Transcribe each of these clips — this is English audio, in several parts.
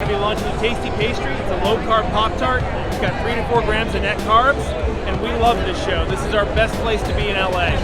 to be launching a tasty pastry. It's a low-carb Pop-Tart. It's got 3 to 4 grams of net carbs, and we love this show. This is our best place to be in LA.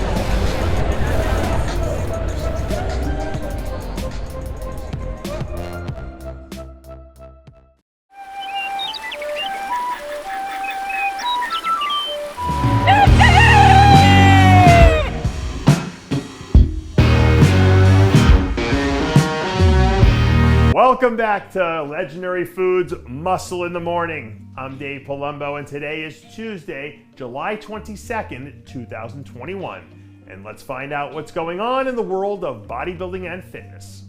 Welcome back to Legendary Foods Muscle in the Morning. I'm Dave Palumbo, and today is Tuesday, July 22nd, 2021. And let's find out what's going on in the world of bodybuilding and fitness.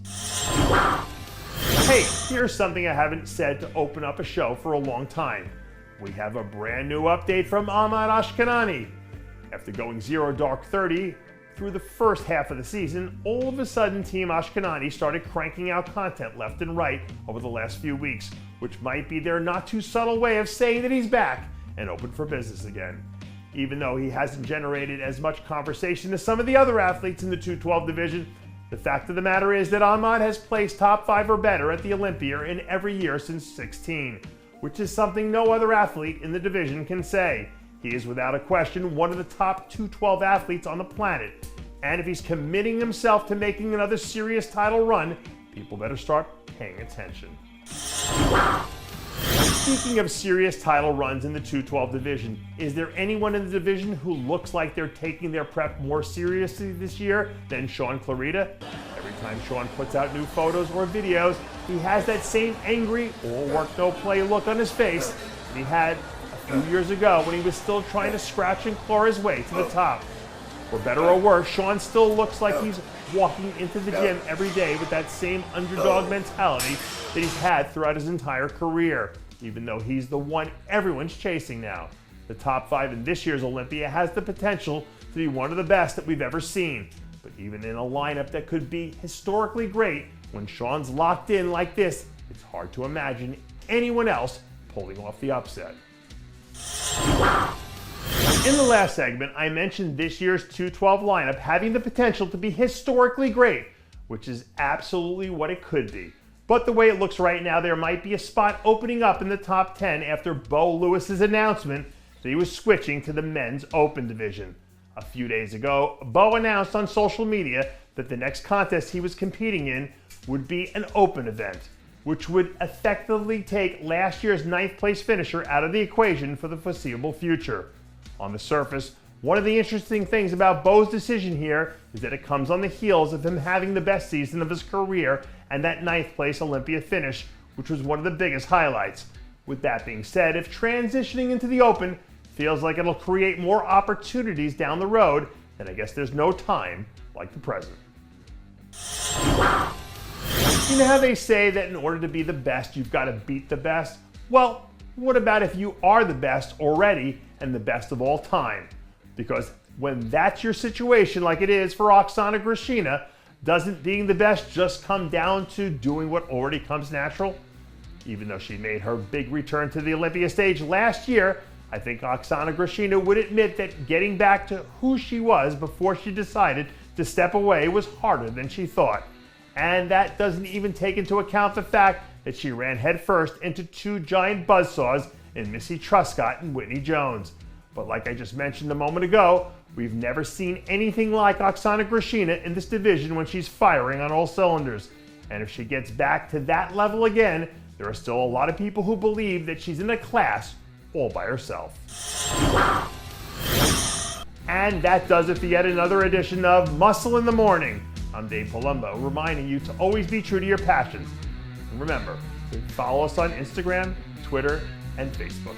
Hey, here's something I haven't said to open up a show for a long time. We have a brand new update from Ahmad Ashkanani. After going 0 dark 30 through the first half of the season, all of a sudden Team Ashkanani started cranking out content left and right over the last few weeks, which might be their not too subtle way of saying that he's back and open for business again. Even though he hasn't generated as much conversation as some of the other athletes in the 212 division, the fact of the matter is that Ahmad has placed top 5 or better at the Olympia in every year since 16, which is something no other athlete in the division can say. He is without a question one of the top 212 athletes on the planet. And if he's committing himself to making another serious title run, people better start paying attention. Speaking of serious title runs in the 212 division, is there anyone in the division who looks like they're taking their prep more seriously this year than Shaun Clarida? Every time Shaun puts out new photos or videos, he has that same angry, all work no play look on his face that he had a few years ago when he was still trying to scratch and claw his way to the top. For better or worse, Shaun still looks like he's walking into the gym every day with that same underdog mentality that he's had throughout his entire career, even though he's the one everyone's chasing now. The top 5 in this year's Olympia has the potential to be one of the best that we've ever seen. But even in a lineup that could be historically great, when Shaun's locked in like this, it's hard to imagine anyone else pulling off the upset. In the last segment, I mentioned this year's 212 lineup having the potential to be historically great, which is absolutely what it could be. But the way it looks right now, there might be a spot opening up in the top 10 after Bo Lewis's announcement that he was switching to the men's open division. A few days ago, Bo announced on social media that the next contest he was competing in would be an open event, which would effectively take last year's 9th place finisher out of the equation for the foreseeable future. On the surface, one of the interesting things about Bo's decision here is that it comes on the heels of him having the best season of his career and that 9th place Olympia finish, which was one of the biggest highlights. With that being said, if transitioning into the open feels like it'll create more opportunities down the road, then I guess there's no time like the present. You know how they say that in order to be the best, you've got to beat the best? Well, what about if you are the best already and the best of all time? Because when that's your situation, like it is for Oksana Grishina, doesn't being the best just come down to doing what already comes natural? Even though she made her big return to the Olympia stage last year, I think Oksana Grishina would admit that getting back to who she was before she decided to step away was harder than she thought. And that doesn't even take into account the fact that she ran headfirst into 2 giant buzzsaws in Missy Truscott and Whitney Jones. But like I just mentioned a moment ago, we've never seen anything like Oksana Grishina in this division when she's firing on all cylinders. And if she gets back to that level again, there are still a lot of people who believe that she's in a class all by herself. And that does it for yet another edition of Muscle in the Morning. I'm Dave Palumbo, reminding you to always be true to your passions. And remember, follow us on Instagram, Twitter, and Facebook.